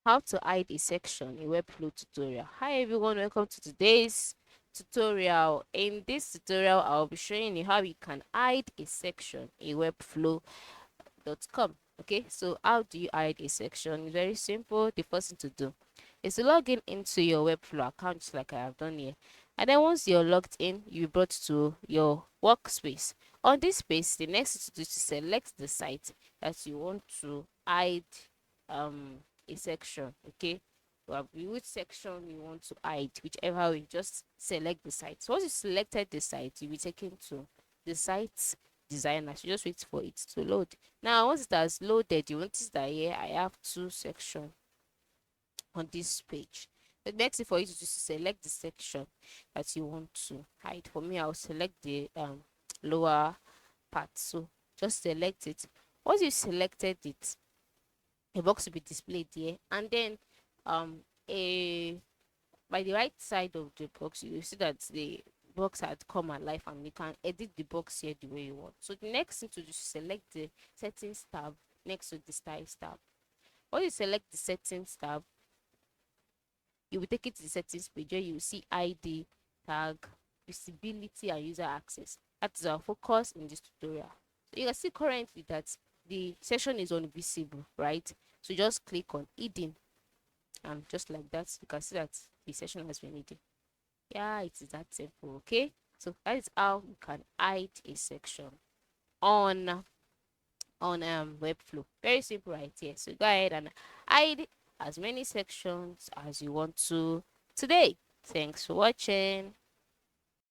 How to hide a section in Webflow tutorial. Hi everyone, welcome to today's tutorial. In this tutorial, I'll be showing you how you can hide a section in Webflow.com. Okay, so how do you hide a section? It's very simple. The first thing to do is to log in into your Webflow account, just like I have done here. And then once you're logged in, you'll be brought to your workspace. On this space, the next thing to do is to select the site that you want to hide um a section. Okay, which section you want to hide, whichever way, just select the site. So once you selected the site, you'll be taken to the site designer. So just wait for it to load. Now once it has loaded, you notice that here I have two sections on this page. The next thing for you to do is to select the section that you want to hide. For me, I'll select the lower part. So just select it. Once you selected it, a box will be displayed here, and then um a by the right side of the box you will see that the box had come alive, and you can edit the box here the way you want. So the next thing to do is select the settings tab next to the styles tab. Once you select the settings tab, you will take it to the settings page where you will see ID, tag, visibility, and user access. That is our focus in this tutorial. So you can see currently that the session is invisible, right? So just click on hidden, and just like that, you can see that the session has been hidden. Yeah, it is that simple. Okay, so that is how you can hide a section on Webflow. Very simple right here. So go ahead and hide as many sections as you want to today. Thanks for watching.